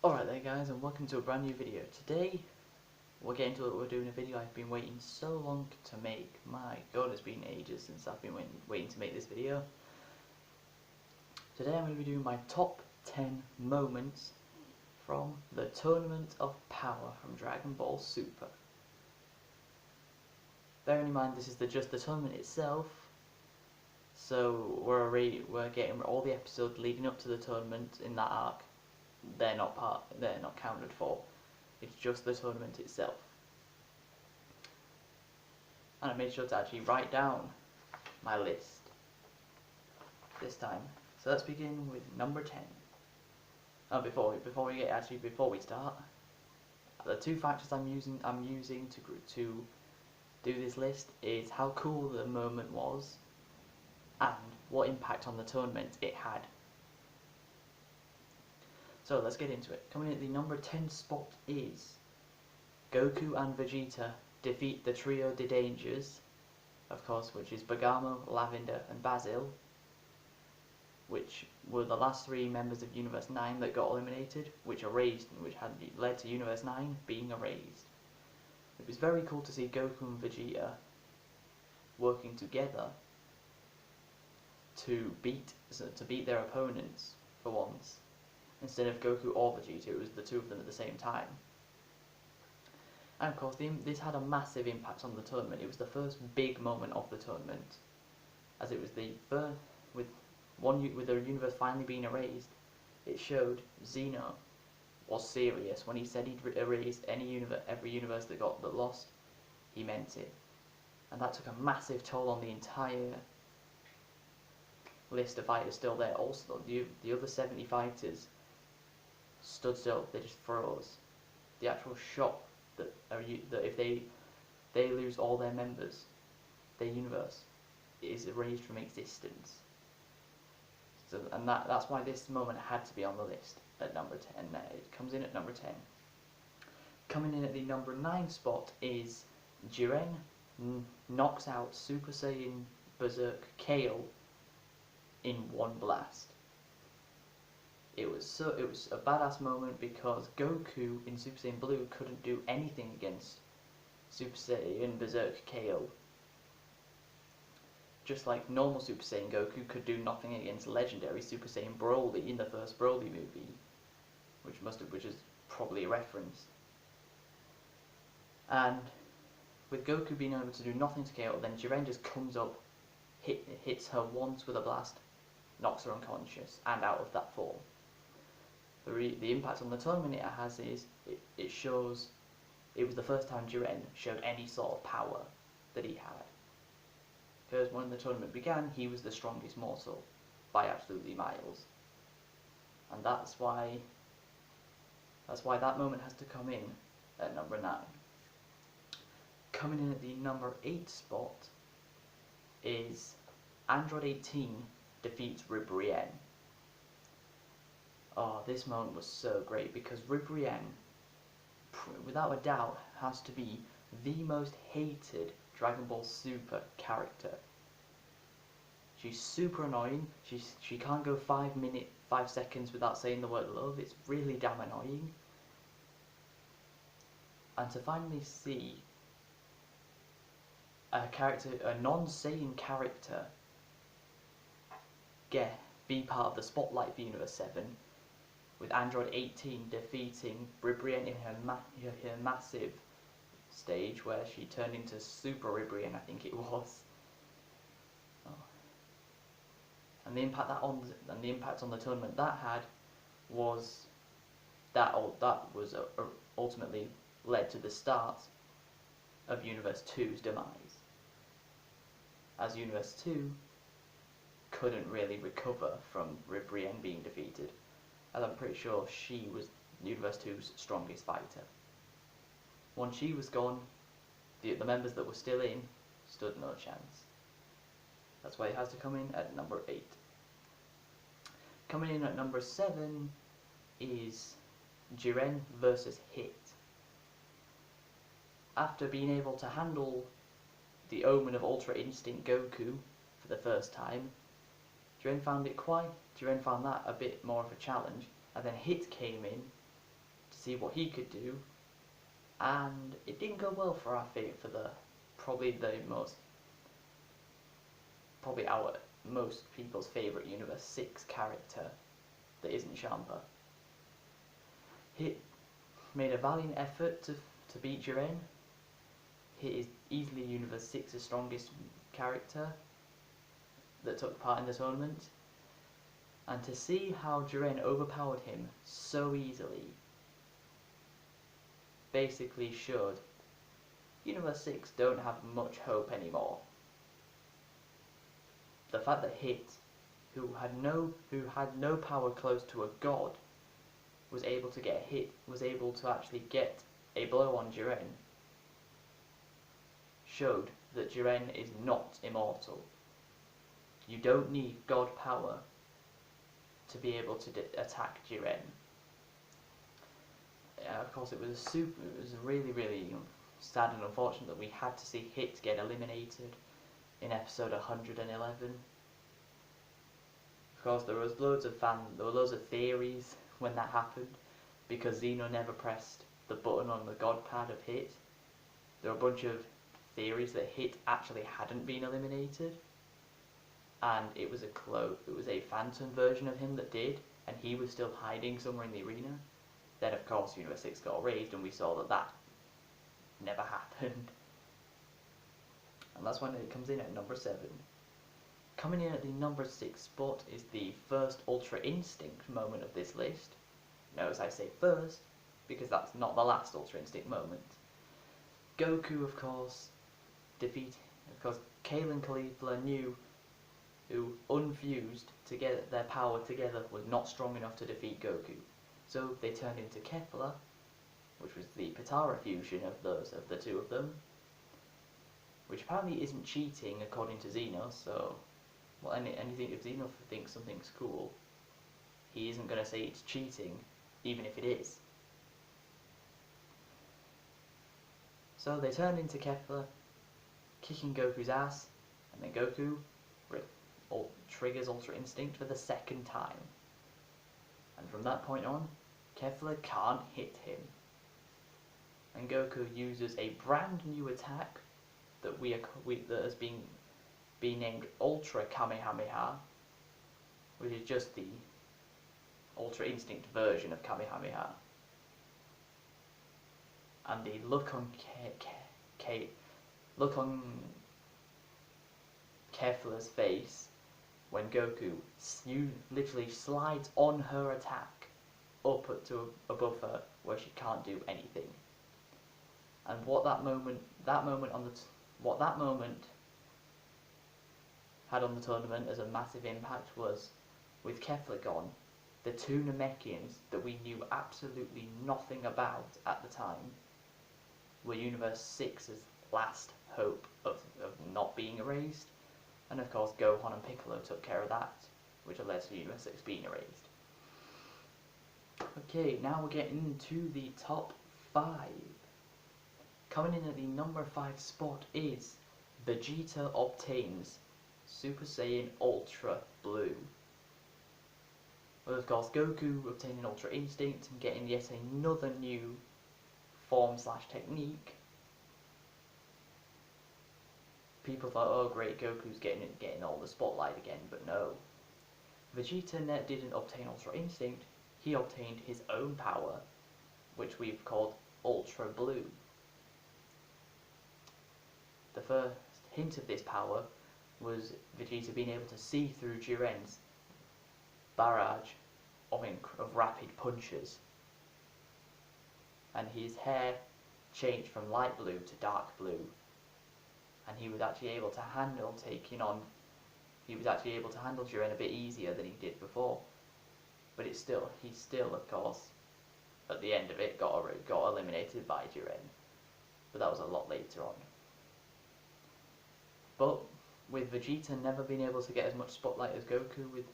Alright there guys, and welcome to a brand new video. Today we're getting to it. We're doing a video I've been waiting so long to make. My god, it's been ages since I've been waiting to make this video. Today I'm going to be doing my top 10 moments from the Tournament of Power from Dragon Ball Super. Bearing in mind this is just the tournament itself, so we're getting all the episodes leading up to the tournament in that arc. They're not counted for. It's just the tournament itself. And I made sure to actually write down my list this time. So let's begin with number 10. Oh, before we start, the two factors I'm using to do this list is how cool the moment was and what impact on the tournament it had. So let's get into it. Coming in at the number 10 spot is Goku and Vegeta defeat the Trio de Dangers, of course, which is Bergamo, Lavender and Basil, which were the last three members of Universe 9 that got eliminated, which had led to Universe 9 being erased. It was very cool to see Goku and Vegeta working together to beat their opponents for once. Instead of Goku or Vegeta, it was the two of them at the same time. And of course, this had a massive impact on the tournament. It was the first big moment of the tournament, as it was the first with the universe finally being erased. It showed Xeno was serious when he said he'd erase every universe that lost. He meant it, and that took a massive toll on the entire list of fighters still there. Also, the other 70 fighters stood still. They just froze. The actual shock that if they lose all their members, their universe is erased from existence. So, and that's why this moment had to be on the list at number 10. It comes in at number 10. Coming in at the number 9 spot is Jiren knocks out Super Saiyan Berserk Kale in one blast. It was a badass moment because Goku in Super Saiyan Blue couldn't do anything against Super Saiyan Berserk Kale. Just like normal Super Saiyan Goku could do nothing against legendary Super Saiyan Broly in the first Broly movie, which is probably a reference. And with Goku being able to do nothing to Kale, then Jiren just comes up, hits her once with a blast, knocks her unconscious and out of that form. The impact on the tournament it has is it shows it was the first time Jiren showed any sort of power that he had. Because when the tournament began, he was the strongest mortal by absolutely miles, and that's why that moment has to come in at number 9. Coming in at the number 8 spot is Android 18 defeats Ribrienne. Oh, this moment was so great because Ribrienne, without a doubt, has to be the most hated Dragon Ball Super character. She's super annoying. She can't go 5 seconds without saying the word love. It's really damn annoying. And to finally see a non-Saiyan character, be part of the spotlight for Universe 7, with Android 18 defeating Ribrienne in her massive stage where she turned into Super Ribrienne, I think it was. Oh. And the impact on the tournament that had was ultimately led to the start of Universe 2's demise, as Universe 2 couldn't really recover from Ribrienne being defeated, as I'm pretty sure she was Universe 2's strongest fighter. Once she was gone, the members that were still in stood no chance. That's why it has to come in at number 8. Coming in at number 7 is Jiren versus Hit. After being able to handle the Omen of Ultra Instinct Goku for the first time, Jiren found that a bit more of a challenge, and then Hit came in see what he could do, and it didn't go well for probably our most people's favourite Universe 6 character that isn't Champa. He made a valiant effort to beat Jiren. He is easily Universe 6's strongest character that took part in the tournament. And to see how Jiren overpowered him so easily basically showed Universe 6 don't have much hope anymore. The fact that Hit, who had no power close to a god, was able to actually get a blow on Jiren, showed that Jiren is not immortal. You don't need god power to be able to attack Jiren. Of course, it was really, really sad and unfortunate that we had to see Hit get eliminated in episode 111. Of course, there were loads of theories when that happened, because Xeno never pressed the button on the god pad of Hit. There were a bunch of theories that Hit actually hadn't been eliminated, and it was a phantom version of him that did, and he was still hiding somewhere in the arena. Then, of course, Universe 6 got raised, and we saw that never happened. And that's when it comes in at number 7. Coming in at the number 6 spot is the first Ultra Instinct moment of this list. Notice I say first, because that's not the last Ultra Instinct moment. Goku, of course, Kale and Caulifla knew who unfused to get their power together was not strong enough to defeat Goku. So they turned into Kefla, which was the Potara fusion of the two of them, which apparently isn't cheating according to Xeno. So, well, anything if Xeno thinks something's cool, he isn't going to say it's cheating, even if it is. So they turned into Kefla, kicking Goku's ass, and then Goku triggers Ultra Instinct for the second time. And from that point on, Kefla can't hit him. And Goku uses a brand new attack that that has been named Ultra Kamehameha, which is just the Ultra Instinct version of Kamehameha. And the look on Kefla's face when Goku literally slides on her attack up to above her, where she can't do anything. And what that moment had on the tournament as a massive impact was, with Kefla gone, the two Namekians that we knew absolutely nothing about at the time were Universe 6's last hope of not being erased. And of course, Gohan and Piccolo took care of that, which led to Universe 6 being erased. Okay, now we're getting into the top 5. Coming in at the number 5 spot is Vegeta obtains Super Saiyan Ultra Blue. Well, of course, Goku obtaining Ultra Instinct and getting yet another new form/technique. People thought, oh great, Goku's getting all the spotlight again, but no. Vegeta didn't obtain Ultra Instinct, he obtained his own power, which we've called Ultra Blue. The first hint of this power was Vegeta being able to see through Jiren's barrage of rapid punches. And his hair changed from light blue to dark blue. And he was actually able to handle Jiren a bit easier than he did before. But he still, of course, at the end of it, got eliminated by Jiren. But that was a lot later on. But with Vegeta never being able to get as much spotlight as Goku with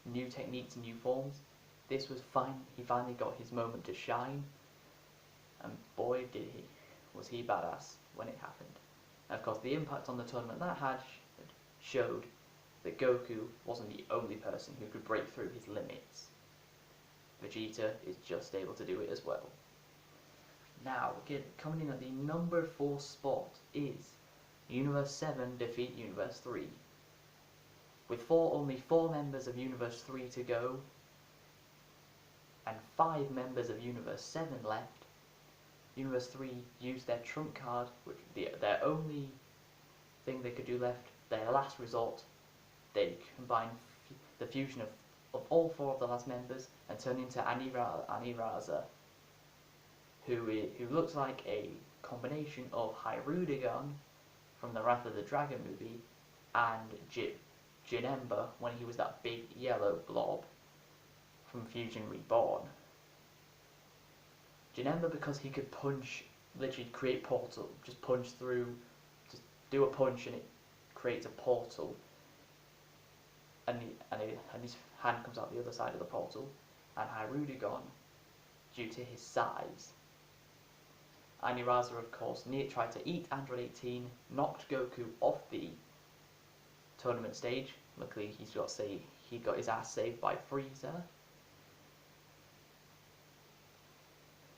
new techniques and new forms, this was fine. He finally got his moment to shine. And boy was he badass when it happened. And of course, the impact on the tournament that had showed that Goku wasn't the only person who could break through his limits. Vegeta is just able to do it as well. Now, again, coming in at the number 4 spot is Universe 7 defeat Universe 3. With only 4 members of Universe 3 to go, and 5 members of Universe 7 left, Universe 3 used their trump card, which their only thing they could do left, their last resort. They combine the fusion of all 4 of the last members and turn into Aniraza, who looks like a combination of Hirudegarn from the Wrath of the Dragon movie and Janemba when he was that big yellow blob from Fusion Reborn. Janemba, because he could punch, literally create portal, just punch through, just do a punch and it creates a portal, and his hand comes out the other side of the portal. And Hirudegarn, due to his size. Aniraza, of course, tried to eat Android 18, knocked Goku off the tournament stage. Luckily, he got his ass saved by Frieza,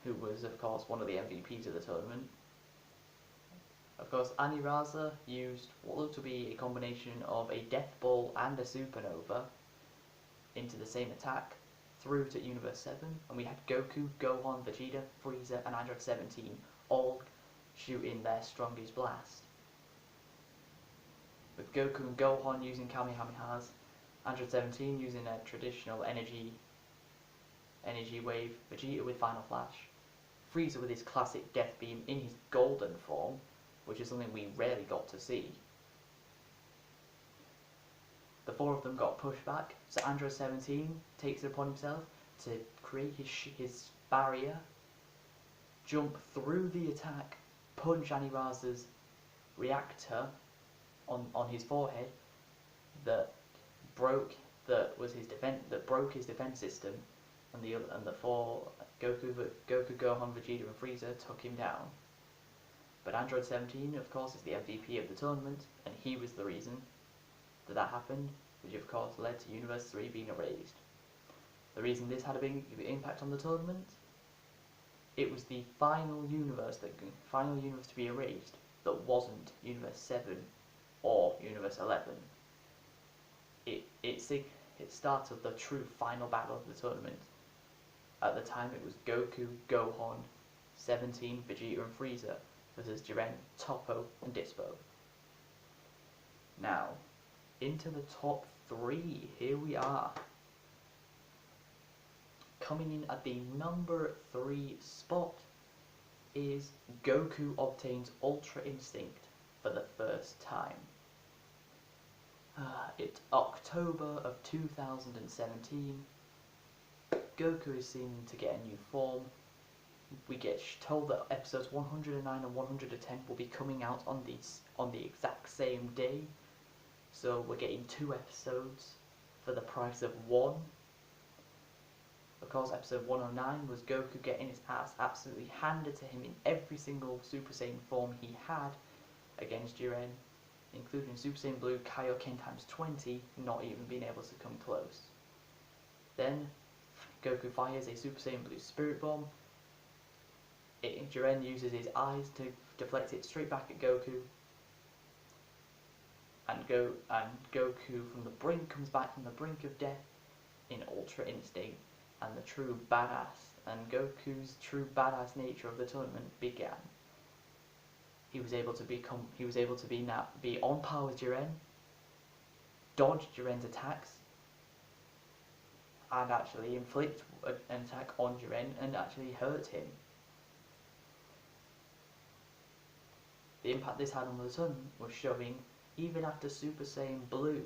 who was, of course, one of the MVPs of the tournament. Of course, Aniraza used what looked to be a combination of a Death Ball and a Supernova into the same attack, through to Universe 7, and we had Goku, Gohan, Vegeta, Frieza, and Android 17 all shooting their strongest blast. With Goku and Gohan using Kamehamehas, Android 17 using a traditional energy wave, Vegeta with Final Flash, Frieza with his classic Death Beam in his golden form, which is something we rarely got to see. The 4 of them got pushed back, so Android 17 takes it upon himself to create his barrier, jump through the attack, punch Aniraza's reactor on his forehead that broke his defense system, and the 4 Goku, Gohan, Vegeta, and Frieza took him down. But Android 17, of course, is the MVP of the tournament, and he was the reason that happened, which of course led to Universe 3 being erased. The reason this had a big impact on the tournament, it was the final universe to be erased that wasn't Universe 7 or Universe 11. It started the true final battle of the tournament. At the time it was Goku, Gohan, 17, Vegeta and Frieza versus Jiren, Toppo and Dispo. Now, into the top 3, here we are. Coming in at the number 3 spot is Goku obtains Ultra Instinct for the first time. It's October of 2017. Goku is seen to get a new form. We get told that episodes 109 and 110 will be coming out on the exact same day. So we're getting 2 episodes for the price of 1. Of course, episode 109 was Goku getting his ass absolutely handed to him in every single Super Saiyan form he had against Jiren, including Super Saiyan Blue Kaioken times 20, not even being able to come close. Then, Goku fires a Super Saiyan Blue Spirit Bomb. Jiren uses his eyes to deflect it straight back at Goku. And Goku comes back from the brink of death in Ultra Instinct, and the true badass, and Goku's true badass nature of the tournament began. He was able to be on par with Jiren, dodge Jiren's attacks, and actually inflict an attack on Jiren and actually hurt him. The impact this had on the tournament was showing, even after Super Saiyan Blue,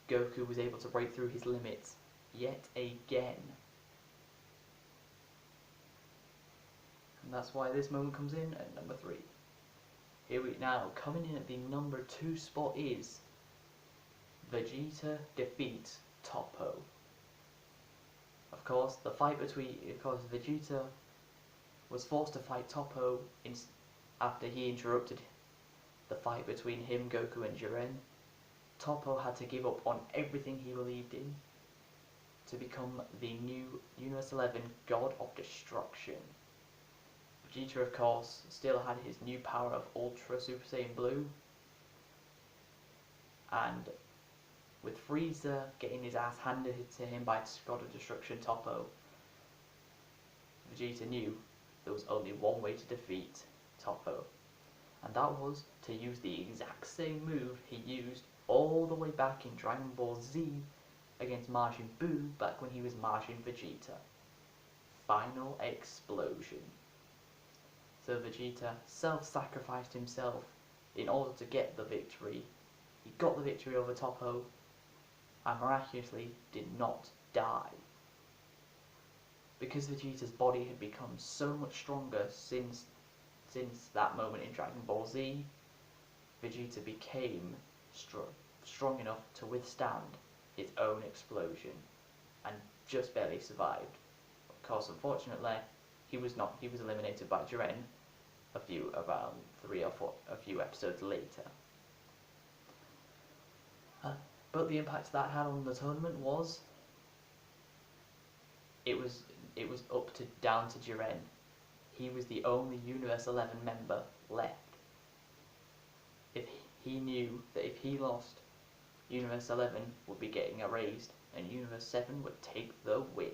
Goku was able to break through his limits yet again. And that's why this moment comes in at number 3. Now, coming in at the number 2 spot is Vegeta defeats Toppo. Of course, Vegeta was forced to fight Toppo after he interrupted the fight between him, Goku and Jiren. Toppo had to give up on everything he believed in to become the new Universe 11 God of Destruction, Vegeta, of course, still had his new power of Ultra Super Saiyan Blue, and with Frieza getting his ass handed to him by God of Destruction Toppo, Vegeta knew there was only one way to defeat Toppo, and that was to use the exact same move he used all the way back in Dragon Ball Z against Majin Buu back when he was Majin Vegeta. Final Explosion. So Vegeta self-sacrificed himself in order to get the victory. He got the victory over Toppo and miraculously did not die. Because Vegeta's body had become so much stronger since that moment in Dragon Ball Z, Vegeta became strong enough to withstand his own explosion and just barely survived. Of course, unfortunately, he was not. He was eliminated by Jiren a few episodes later. But the impact that had on the tournament was it was down to Jiren. He was the only Universe 11 member left. If he knew that if he lost, Universe 11 would be getting erased and Universe 7 would take the win.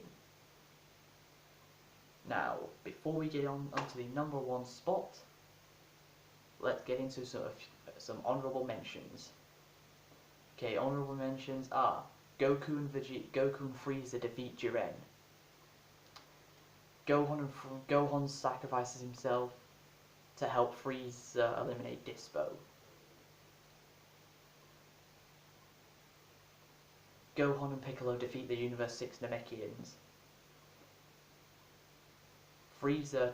Now, before we get onto the number 1 spot, let's get into some honourable mentions. Okay, honourable mentions are Goku and Frieza defeat Jiren. Gohan sacrifices himself to help Frieza eliminate Dispo. Gohan and Piccolo defeat the Universe 6 Namekians. Frieza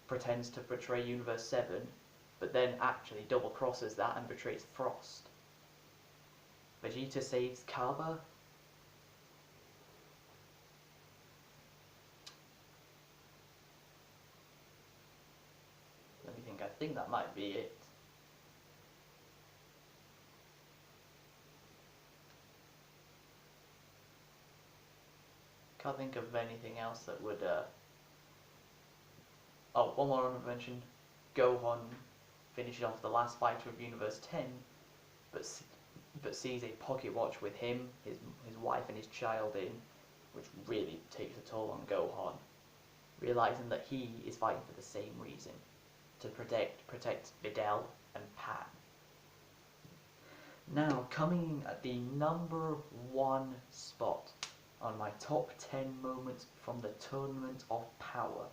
pretends to betray Universe 7, but then actually double crosses that and betrays Frost. Vegeta saves Kaba. Let me think, I think that might be it. Can't think of anything else that would Oh, one more honorable mention. Gohan finishes off the last fighter of Universe 10, but sees a pocket watch with him, his wife and his child in, which really takes a toll on Gohan, realizing that he is fighting for the same reason, to protect Videl and Pan. Now, coming at the number 1 spot on my top 10 moments from the Tournament of Power.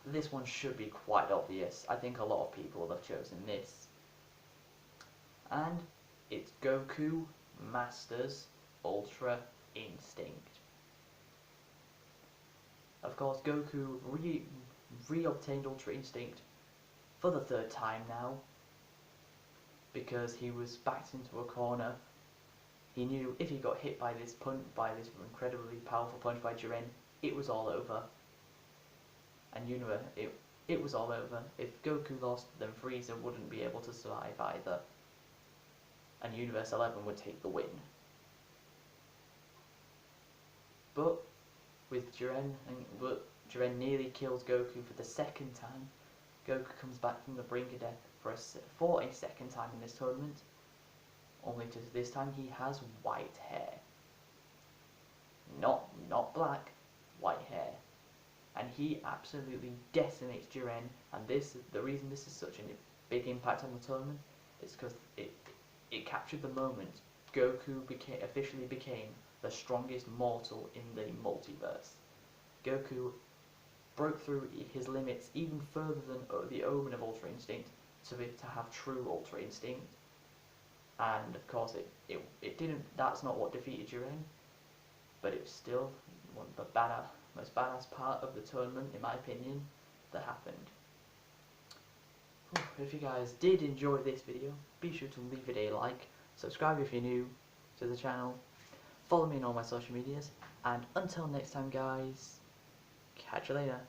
This one should be quite obvious. I think a lot of people will have chosen this. And it's Goku masters Ultra Instinct. Of course, Goku re-obtained Ultra Instinct for the 3rd time now, because he was backed into a corner. He knew if he got hit by this incredibly powerful punch by Jiren, it was all over. And it was all over. If Goku lost, then Frieza wouldn't be able to survive either, and Universe 11 would take the win. But with Jiren nearly kills Goku for the 2nd time, Goku comes back from the brink of death for a 2nd time in this tournament, only to this time he has white hair. Not black, white hair. And he absolutely decimates Jiren, and the reason this is such a big impact on the tournament is because it captured the moment Goku officially became the strongest mortal in the multiverse. Goku broke through his limits even further than the Omen of Ultra Instinct to have true Ultra Instinct, and of course it didn't. That's not what defeated Jiren, but it was still one of the most badass part of the tournament, in my opinion, that happened. If you guys did enjoy this video, be sure to leave it a like, subscribe if you're new to the channel, follow me on all my social medias, and until next time guys, catch you later.